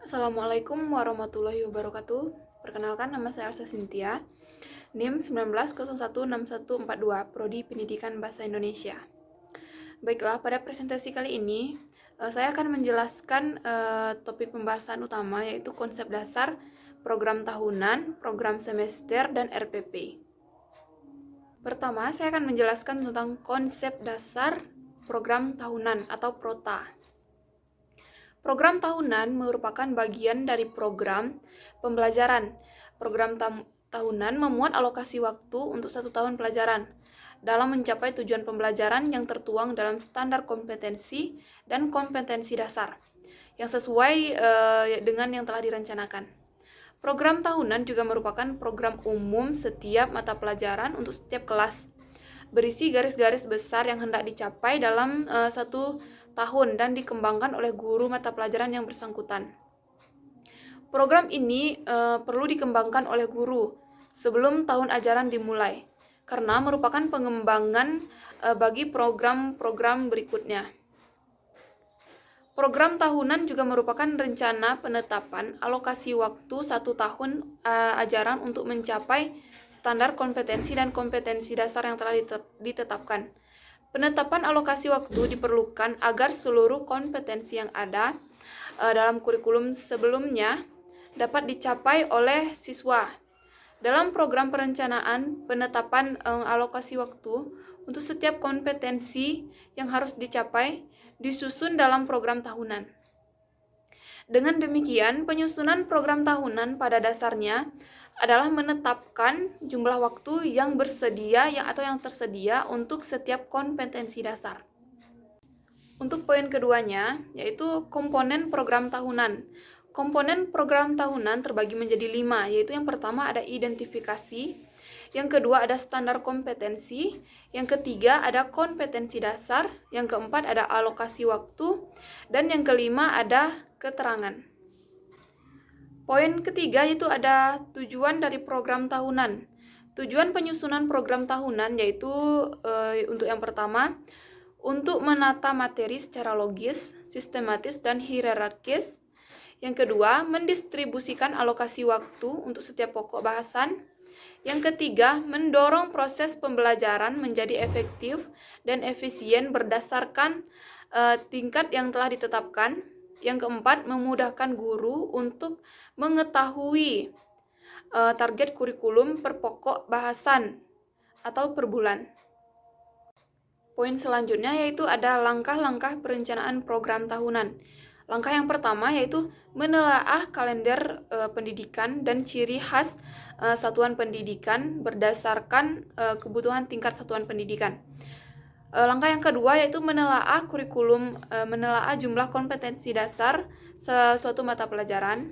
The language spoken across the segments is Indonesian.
Assalamualaikum warahmatullahi wabarakatuh. Perkenalkan, nama saya Elsa Cynthia, NIM 19016142, Prodi Pendidikan Bahasa Indonesia. Baiklah, pada presentasi kali ini saya akan menjelaskan topik pembahasan utama, yaitu konsep dasar, program tahunan, program semester, dan RPP. Pertama, saya akan menjelaskan tentang konsep dasar program tahunan atau PROTA. Program tahunan merupakan bagian dari program pembelajaran. Program tahunan memuat alokasi waktu untuk 1 tahun pelajaran dalam mencapai tujuan pembelajaran yang tertuang dalam standar kompetensi dan kompetensi dasar yang sesuai dengan yang telah direncanakan. Program tahunan juga merupakan program umum setiap mata pelajaran untuk setiap kelas, berisi garis-garis besar yang hendak dicapai dalam 1 tahun dan dikembangkan oleh guru mata pelajaran yang bersangkutan. Program ini perlu dikembangkan oleh guru sebelum tahun ajaran dimulai, karena merupakan pengembangan bagi program-program berikutnya. Program tahunan juga merupakan rencana penetapan alokasi waktu 1 tahun ajaran untuk mencapai standar kompetensi dan kompetensi dasar yang telah ditetapkan. Penetapan alokasi waktu diperlukan agar seluruh kompetensi yang ada dalam kurikulum sebelumnya dapat dicapai oleh siswa. Dalam program perencanaan penetapan alokasi waktu untuk setiap kompetensi yang harus dicapai disusun dalam program tahunan. Dengan demikian, penyusunan program tahunan pada dasarnya adalah menetapkan jumlah waktu yang tersedia untuk setiap kompetensi dasar. Untuk poin keduanya, yaitu komponen program tahunan. Komponen program tahunan terbagi menjadi 5, yaitu yang pertama ada identifikasi, yang kedua ada standar kompetensi, yang ketiga ada kompetensi dasar, yang keempat ada alokasi waktu, dan yang kelima ada keterangan. Poin ketiga yaitu ada tujuan dari program tahunan. Tujuan penyusunan program tahunan yaitu untuk yang pertama, untuk menata materi secara logis, sistematis, dan hierarkis. Yang kedua, mendistribusikan alokasi waktu untuk setiap pokok bahasan. Yang ketiga, mendorong proses pembelajaran menjadi efektif dan efisien berdasarkan tingkat yang telah ditetapkan. Yang keempat, memudahkan guru untuk mengetahui target kurikulum per pokok bahasan atau per bulan. Poin selanjutnya yaitu ada langkah-langkah perencanaan program tahunan. Langkah yang pertama yaitu menelaah kalender pendidikan dan ciri khas satuan pendidikan berdasarkan kebutuhan tingkat satuan pendidikan. Langkah yang kedua yaitu menelaah kurikulum, menelaah jumlah kompetensi dasar suatu mata pelajaran.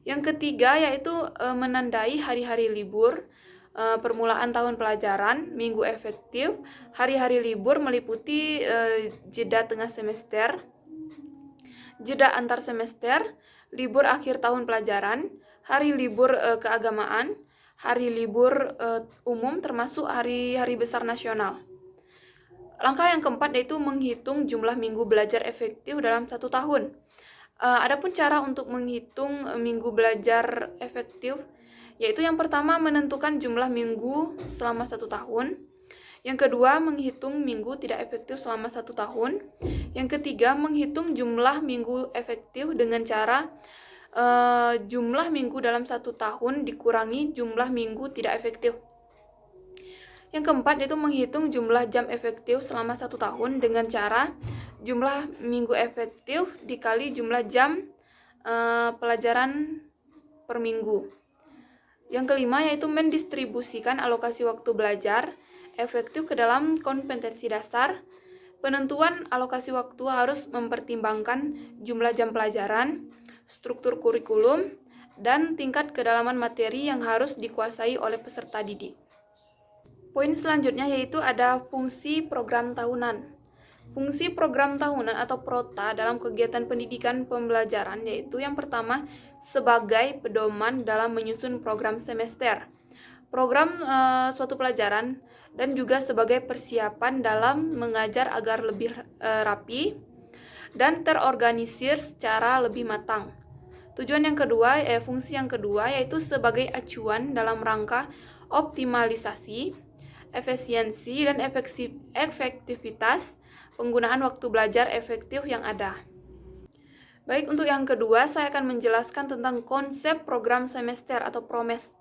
Yang ketiga yaitu menandai hari-hari libur, permulaan tahun pelajaran, minggu efektif, hari-hari libur meliputi jeda tengah semester, jeda antar semester, libur akhir tahun pelajaran, hari libur keagamaan, hari libur umum termasuk hari-hari besar nasional. Langkah yang keempat yaitu menghitung jumlah minggu belajar efektif dalam 1 tahun. Adapun cara untuk menghitung minggu belajar efektif, yaitu yang pertama menentukan jumlah minggu selama 1 tahun. Yang kedua, menghitung minggu tidak efektif selama 1 tahun. Yang ketiga, menghitung jumlah minggu efektif dengan cara jumlah minggu dalam 1 tahun dikurangi jumlah minggu tidak efektif. Yang keempat, yaitu menghitung jumlah jam efektif selama 1 tahun dengan cara jumlah minggu efektif dikali jumlah jam pelajaran per minggu. Yang kelima yaitu mendistribusikan alokasi waktu belajar efektif ke dalam kompetensi dasar. Penentuan alokasi waktu harus mempertimbangkan jumlah jam pelajaran, struktur kurikulum, dan tingkat kedalaman materi yang harus dikuasai oleh peserta didik. Poin selanjutnya yaitu ada fungsi program tahunan. Fungsi program tahunan atau PROTA dalam kegiatan pendidikan pembelajaran yaitu yang pertama sebagai pedoman dalam menyusun program semester, program suatu pelajaran, dan juga sebagai persiapan dalam mengajar agar lebih rapi dan terorganisir secara lebih matang. Fungsi yang kedua yaitu sebagai acuan dalam rangka optimalisasi, efisiensi, dan efektivitas penggunaan waktu belajar efektif yang ada. Baik, untuk yang kedua, saya akan menjelaskan tentang konsep program semester atau PROMES.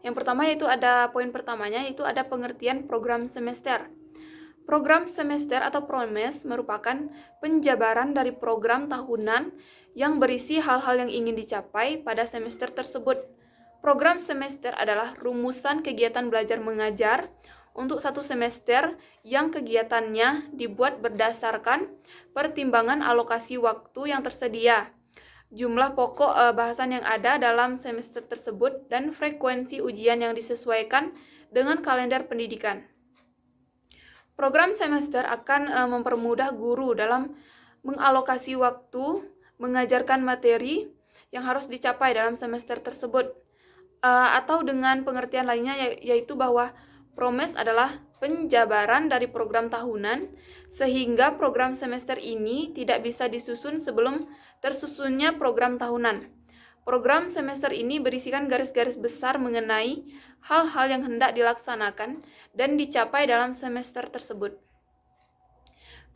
Yang pertama yaitu poin pertamanya yaitu ada pengertian program semester. Program semester atau PROMES merupakan penjabaran dari program tahunan yang berisi hal-hal yang ingin dicapai pada semester tersebut. Program semester adalah rumusan kegiatan belajar mengajar untuk satu semester yang kegiatannya dibuat berdasarkan pertimbangan alokasi waktu yang tersedia, jumlah pokok bahasan yang ada dalam semester tersebut, dan frekuensi ujian yang disesuaikan dengan kalender pendidikan. Program semester akan mempermudah guru dalam mengalokasi waktu mengajarkan materi yang harus dicapai dalam semester tersebut. Atau dengan pengertian lainnya yaitu bahwa PROMES adalah penjabaran dari program tahunan, sehingga program semester ini tidak bisa disusun sebelum tersusunnya program tahunan. Program semester ini berisikan garis-garis besar mengenai hal-hal yang hendak dilaksanakan dan dicapai dalam semester tersebut.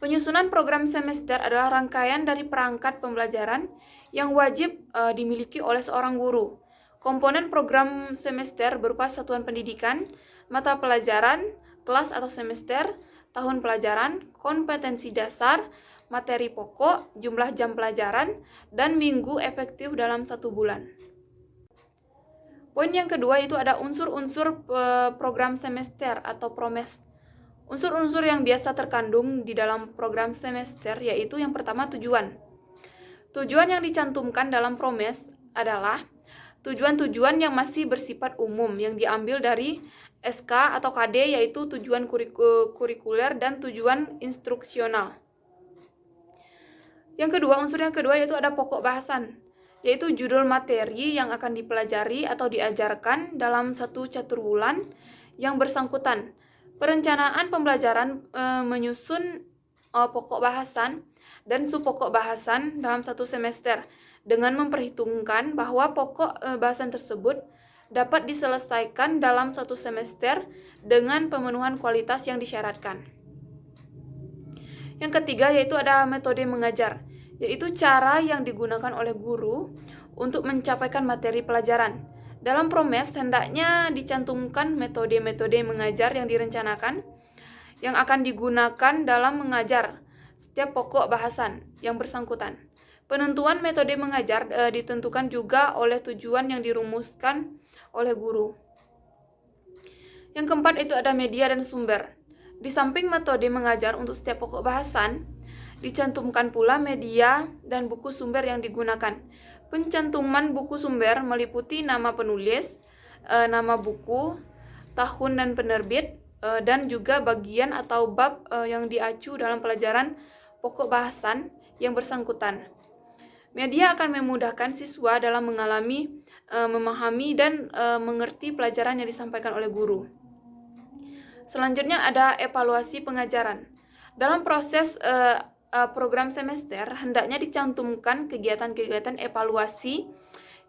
Penyusunan program semester adalah rangkaian dari perangkat pembelajaran yang wajib dimiliki oleh seorang guru. Komponen program semester berupa satuan pendidikan, mata pelajaran, kelas atau semester, tahun pelajaran, kompetensi dasar, materi pokok, jumlah jam pelajaran, dan minggu efektif dalam 1 bulan. Poin yang kedua itu ada unsur-unsur program semester atau PROMES. Unsur-unsur yang biasa terkandung di dalam program semester yaitu yang pertama tujuan. Tujuan yang dicantumkan dalam PROMES adalah tujuan-tujuan yang masih bersifat umum yang diambil dari SK atau KD, yaitu tujuan kurikuler dan tujuan instruksional. Unsur yang kedua yaitu ada pokok bahasan, yaitu judul materi yang akan dipelajari atau diajarkan dalam 1 catur bulan yang bersangkutan. Perencanaan pembelajaran menyusun pokok bahasan dan subpokok bahasan dalam 1 semester dengan memperhitungkan bahwa pokok bahasan tersebut dapat diselesaikan dalam 1 semester dengan pemenuhan kualitas yang disyaratkan. Yang ketiga yaitu ada metode mengajar, yaitu cara yang digunakan oleh guru untuk mencapaikan materi pelajaran. Dalam PROMES hendaknya dicantumkan metode-metode mengajar yang direncanakan yang akan digunakan dalam mengajar setiap pokok bahasan yang bersangkutan. Penentuan metode mengajar ditentukan juga oleh tujuan yang dirumuskan oleh guru. Yang keempat itu ada media dan sumber. Di samping metode mengajar untuk setiap pokok bahasan, dicantumkan pula media dan buku sumber yang digunakan. Pencantuman buku sumber meliputi nama penulis, nama buku, tahun dan penerbit, dan juga bagian atau bab yang diacu dalam pelajaran pokok bahasan yang bersangkutan. Media akan memudahkan siswa dalam memahami dan mengerti pelajaran yang disampaikan oleh guru. Selanjutnya ada evaluasi pengajaran. Dalam proses program semester, hendaknya dicantumkan kegiatan-kegiatan evaluasi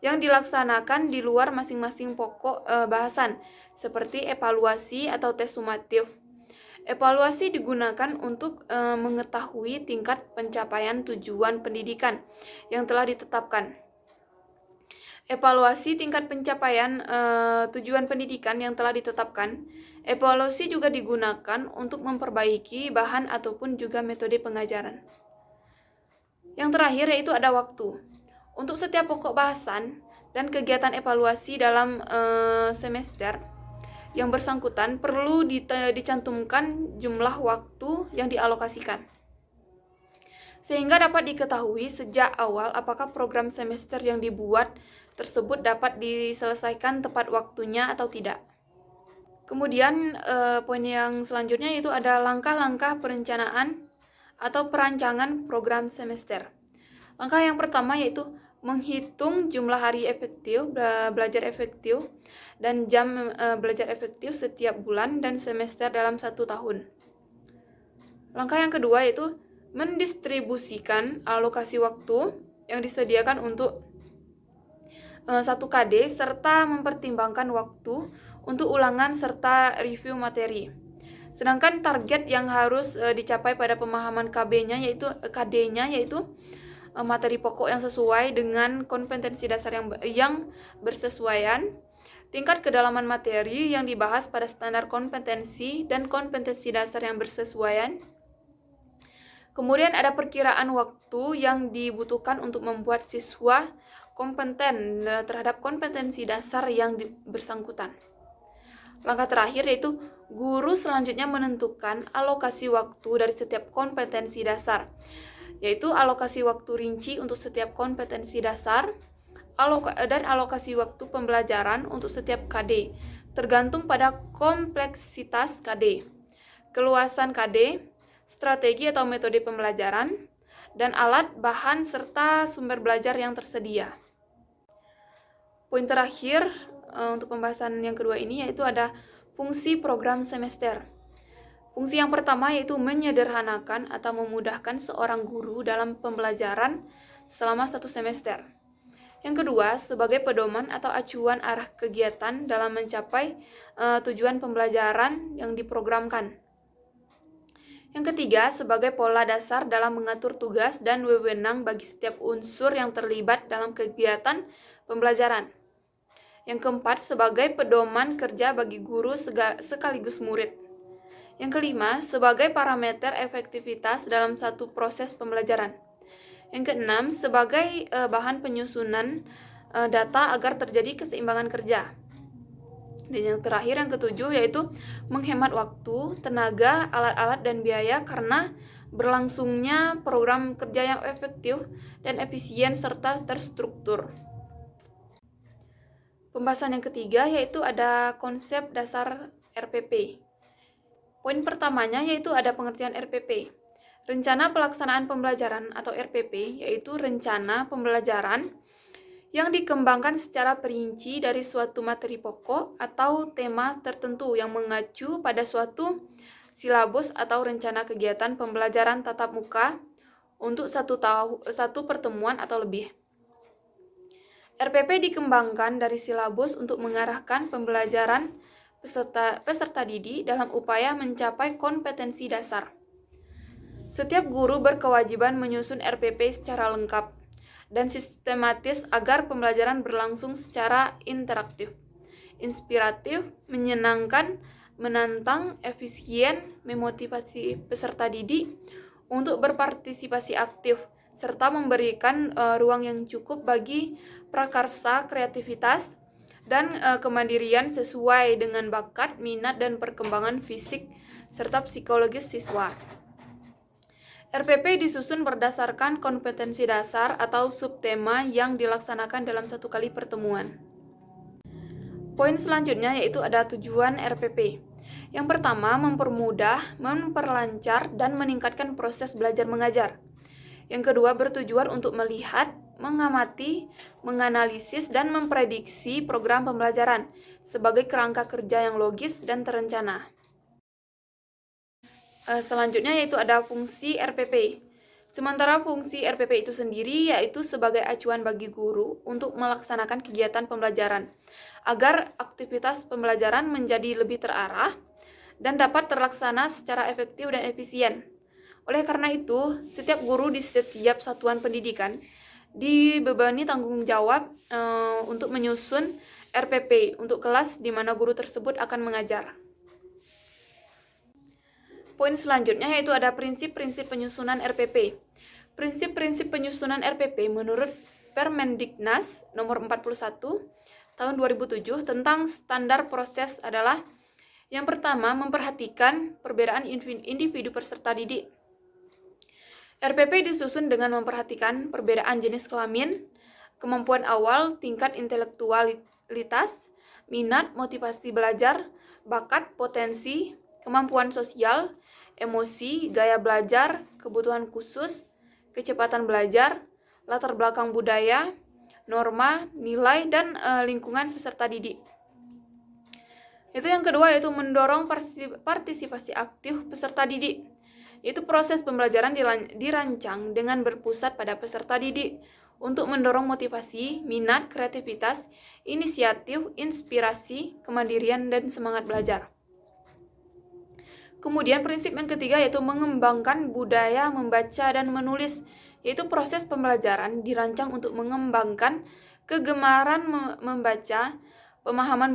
yang dilaksanakan di luar masing-masing pokok bahasan, seperti evaluasi atau tes sumatif. Evaluasi digunakan untuk mengetahui tingkat pencapaian tujuan pendidikan yang telah ditetapkan. Evaluasi tingkat pencapaian tujuan pendidikan yang telah ditetapkan. Evaluasi juga digunakan untuk memperbaiki bahan ataupun juga metode pengajaran. Yang terakhir yaitu ada waktu. Untuk setiap pokok bahasan dan kegiatan evaluasi dalam semester yang bersangkutan perlu dicantumkan jumlah waktu yang dialokasikan, sehingga dapat diketahui sejak awal apakah program semester yang dibuat tersebut dapat diselesaikan tepat waktunya atau tidak. Kemudian poin yang selanjutnya itu ada langkah-langkah perencanaan atau perancangan program semester. Langkah yang pertama yaitu menghitung jumlah hari efektif, belajar efektif, dan jam belajar efektif setiap bulan dan semester dalam 1 tahun. Langkah yang kedua yaitu mendistribusikan alokasi waktu yang disediakan untuk 1 KD serta mempertimbangkan waktu untuk ulangan serta review materi. Sedangkan target yang harus dicapai pada pemahaman KD-nya yaitu materi pokok yang sesuai dengan kompetensi dasar yang bersesuaian, tingkat kedalaman materi yang dibahas pada standar kompetensi dan kompetensi dasar yang bersesuaian. Kemudian ada perkiraan waktu yang dibutuhkan untuk membuat siswa kompeten terhadap kompetensi dasar yang bersangkutan. Langkah terakhir yaitu guru selanjutnya menentukan alokasi waktu dari setiap kompetensi dasar, yaitu alokasi waktu rinci untuk setiap kompetensi dasar dan alokasi waktu pembelajaran untuk setiap KD, tergantung pada kompleksitas KD, keluasan KD, strategi atau metode pembelajaran, dan alat, bahan, serta sumber belajar yang tersedia. Poin terakhir untuk pembahasan yang kedua ini yaitu ada fungsi program semester. Fungsi yang pertama yaitu menyederhanakan atau memudahkan seorang guru dalam pembelajaran selama 1 semester. Yang kedua, sebagai pedoman atau acuan arah kegiatan dalam mencapai tujuan pembelajaran yang diprogramkan. Yang ketiga, sebagai pola dasar dalam mengatur tugas dan wewenang bagi setiap unsur yang terlibat dalam kegiatan pembelajaran. Yang keempat, sebagai pedoman kerja bagi guru sekaligus murid. Yang kelima, sebagai parameter efektivitas dalam satu proses pembelajaran. Yang keenam, sebagai bahan penyusunan data agar terjadi keseimbangan kerja. Dan yang terakhir, yang ketujuh, yaitu menghemat waktu, tenaga, alat-alat, dan biaya karena berlangsungnya program kerja yang efektif dan efisien serta terstruktur. Pembahasan yang ketiga yaitu ada konsep dasar RPP. Poin pertamanya yaitu ada pengertian RPP. Rencana pelaksanaan pembelajaran atau RPP yaitu rencana pembelajaran yang dikembangkan secara perinci dari suatu materi pokok atau tema tertentu yang mengacu pada suatu silabus atau rencana kegiatan pembelajaran tatap muka untuk satu pertemuan atau lebih. RPP dikembangkan dari silabus untuk mengarahkan pembelajaran peserta didik dalam upaya mencapai kompetensi dasar. Setiap guru berkewajiban menyusun RPP secara lengkap dan sistematis agar pembelajaran berlangsung secara interaktif, inspiratif, menyenangkan, menantang, efisien, memotivasi peserta didik untuk berpartisipasi aktif, serta memberikan ruang yang cukup bagi prakarsa, kreativitas, dan kemandirian sesuai dengan bakat, minat, dan perkembangan fisik serta psikologis siswa. RPP disusun berdasarkan kompetensi dasar atau subtema yang dilaksanakan dalam 1 kali pertemuan. Poin selanjutnya yaitu ada tujuan RPP. Yang pertama, mempermudah, memperlancar, dan meningkatkan proses belajar mengajar. Yang kedua, bertujuan untuk melihat, mengamati, menganalisis, dan memprediksi program pembelajaran sebagai kerangka kerja yang logis dan terencana. Selanjutnya yaitu ada fungsi RPP. Sementara fungsi RPP itu sendiri yaitu sebagai acuan bagi guru untuk melaksanakan kegiatan pembelajaran agar aktivitas pembelajaran menjadi lebih terarah dan dapat terlaksana secara efektif dan efisien. Oleh karena itu, setiap guru di setiap satuan pendidikan dibebani tanggung jawab untuk menyusun RPP untuk kelas di mana guru tersebut akan mengajar. Poin selanjutnya yaitu ada prinsip-prinsip penyusunan RPP. Prinsip-prinsip penyusunan RPP menurut Permendiknas nomor 41 tahun 2007 tentang standar proses adalah yang pertama, memperhatikan perbedaan individu peserta didik. RPP disusun dengan memperhatikan perbedaan jenis kelamin, kemampuan awal, tingkat intelektualitas, minat, motivasi belajar, bakat, potensi, kemampuan sosial, emosi, gaya belajar, kebutuhan khusus, kecepatan belajar, latar belakang budaya, norma, nilai, dan lingkungan peserta didik. Itu yang kedua yaitu mendorong partisipasi aktif peserta didik. Itu proses pembelajaran dirancang dengan berpusat pada peserta didik untuk mendorong motivasi, minat, kreativitas, inisiatif, inspirasi, kemandirian, dan semangat belajar. Kemudian prinsip yang ketiga yaitu mengembangkan budaya membaca dan menulis, yaitu proses pembelajaran dirancang untuk mengembangkan kegemaran membaca, pemahaman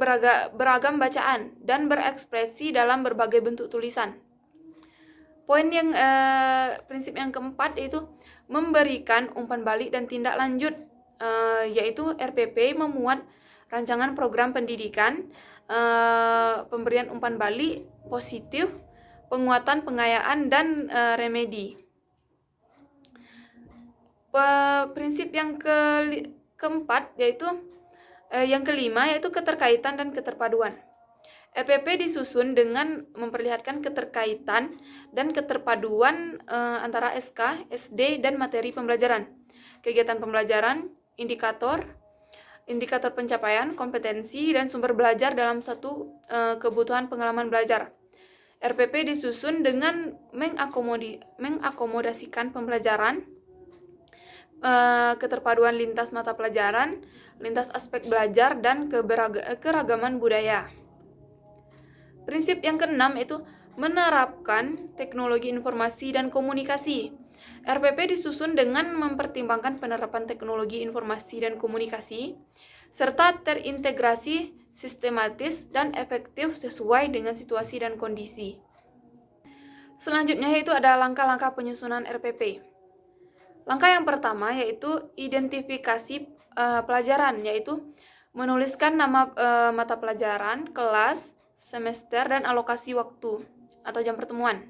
beragam bacaan, dan berekspresi dalam berbagai bentuk tulisan. Prinsip yang keempat yaitu memberikan umpan balik dan tindak lanjut, yaitu RPP memuat rancangan program pendidikan, pemberian umpan balik positif, penguatan pengayaan, dan remedi. Prinsip yang keempat yaitu yang kelima yaitu keterkaitan dan keterpaduan. RPP disusun dengan memperlihatkan keterkaitan dan keterpaduan antara SK, SD, dan materi pembelajaran, kegiatan pembelajaran, indikator pencapaian, kompetensi, dan sumber belajar dalam satu kebutuhan pengalaman belajar. RPP disusun dengan mengakomodasikan pembelajaran, keterpaduan lintas mata pelajaran, lintas aspek belajar, dan keragaman budaya. Prinsip yang keenam yaitu menerapkan teknologi informasi dan komunikasi. RPP disusun dengan mempertimbangkan penerapan teknologi informasi dan komunikasi, serta terintegrasi, sistematis, dan efektif sesuai dengan situasi dan kondisi. Selanjutnya yaitu ada langkah-langkah penyusunan RPP. Langkah yang pertama yaitu identifikasi pelajaran, yaitu menuliskan nama mata pelajaran, kelas, semester, dan alokasi waktu atau jam pertemuan.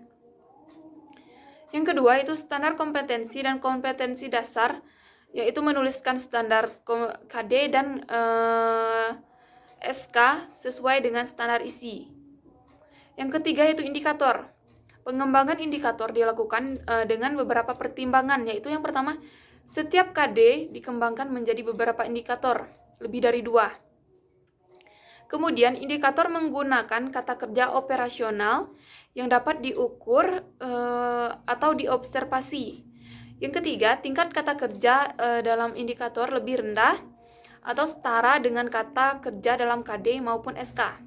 Yang kedua itu standar kompetensi dan kompetensi dasar, yaitu menuliskan standar KD dan SK sesuai dengan standar isi. Yang ketiga yaitu indikator. Pengembangan indikator dilakukan dengan beberapa pertimbangan, yaitu yang pertama, setiap KD dikembangkan menjadi beberapa indikator, lebih dari 2. Kemudian, indikator menggunakan kata kerja operasional yang dapat diukur atau diobservasi. Yang ketiga, tingkat kata kerja dalam indikator lebih rendah atau setara dengan kata kerja dalam KD maupun SK.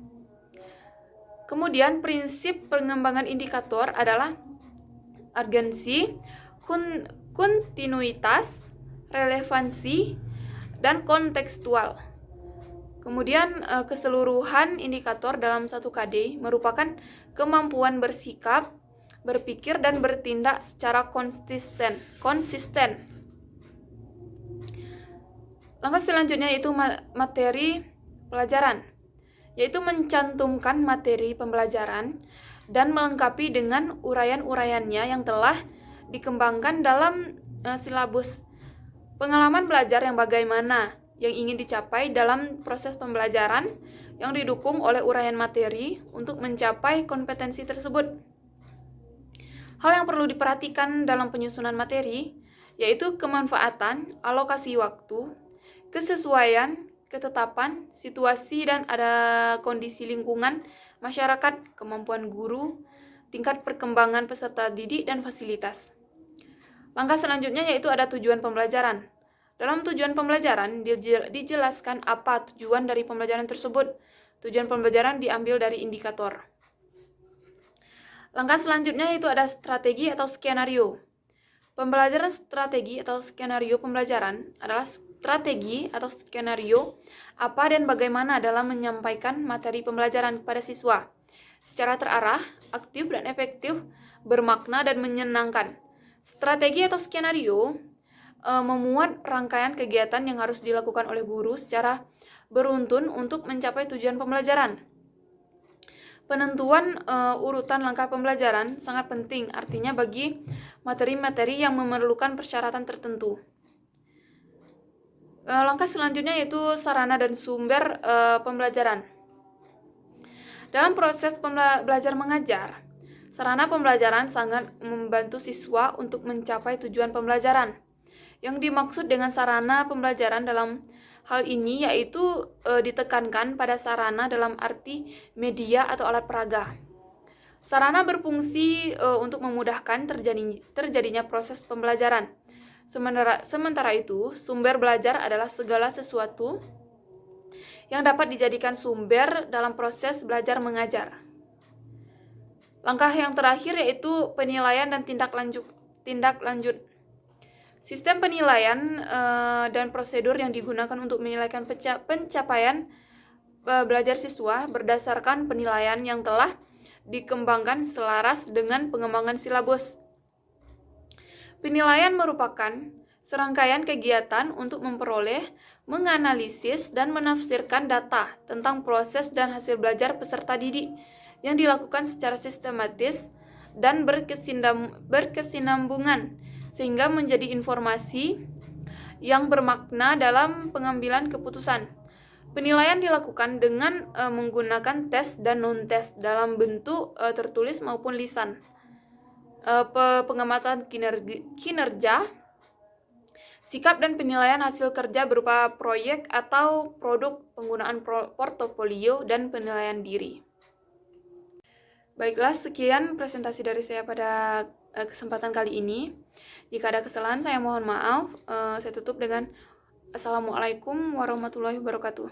Kemudian, prinsip pengembangan indikator adalah urgensi, kontinuitas, relevansi, dan kontekstual. Kemudian keseluruhan indikator dalam satu KD merupakan kemampuan bersikap, berpikir, dan bertindak secara konsisten. Langkah selanjutnya yaitu materi pelajaran, yaitu mencantumkan materi pembelajaran dan melengkapi dengan uraian-uraiannya yang telah dikembangkan dalam silabus. Pengalaman belajar yang bagaimana yang ingin dicapai dalam proses pembelajaran yang didukung oleh uraian materi untuk mencapai kompetensi tersebut. Hal yang perlu diperhatikan dalam penyusunan materi yaitu kemanfaatan, alokasi waktu, kesesuaian, ketetapan, situasi, dan ada kondisi lingkungan, masyarakat, kemampuan guru, tingkat perkembangan peserta didik, dan fasilitas. Langkah selanjutnya yaitu ada tujuan pembelajaran. Dalam tujuan pembelajaran dijelaskan apa tujuan dari pembelajaran tersebut. Tujuan pembelajaran diambil dari indikator. Langkah selanjutnya yaitu ada strategi atau skenario. Pembelajaran strategi atau skenario pembelajaran adalah strategi atau skenario apa dan bagaimana dalam menyampaikan materi pembelajaran kepada siswa secara terarah, aktif dan efektif, bermakna dan menyenangkan. Strategi atau skenario memuat rangkaian kegiatan yang harus dilakukan oleh guru secara beruntun untuk mencapai tujuan pembelajaran. Penentuan urutan langkah pembelajaran sangat penting, artinya bagi materi-materi yang memerlukan persyaratan tertentu. Langkah selanjutnya yaitu sarana dan sumber pembelajaran. Dalam proses belajar mengajar, sarana pembelajaran sangat membantu siswa untuk mencapai tujuan pembelajaran. Yang dimaksud dengan sarana pembelajaran dalam hal ini yaitu ditekankan pada sarana dalam arti media atau alat peraga. Sarana berfungsi untuk memudahkan terjadinya proses pembelajaran. Sementara itu, sumber belajar adalah segala sesuatu yang dapat dijadikan sumber dalam proses belajar mengajar. Langkah yang terakhir yaitu penilaian dan tindak lanjut. Sistem penilaian dan prosedur yang digunakan untuk menilaikan pencapaian belajar siswa berdasarkan penilaian yang telah dikembangkan selaras dengan pengembangan silabus. Penilaian merupakan serangkaian kegiatan untuk memperoleh, menganalisis, dan menafsirkan data tentang proses dan hasil belajar peserta didik yang dilakukan secara sistematis dan berkesinambungan sehingga menjadi informasi yang bermakna dalam pengambilan keputusan. Penilaian dilakukan dengan menggunakan tes dan non-tes dalam bentuk tertulis maupun lisan. Pengamatan kinerja, sikap dan penilaian hasil kerja berupa proyek atau produk, penggunaan portofolio, dan penilaian diri. Baiklah, sekian presentasi dari saya pada kesempatan kali ini. Jika ada kesalahan, saya mohon maaf. Saya tutup dengan Assalamualaikum warahmatullahi wabarakatuh.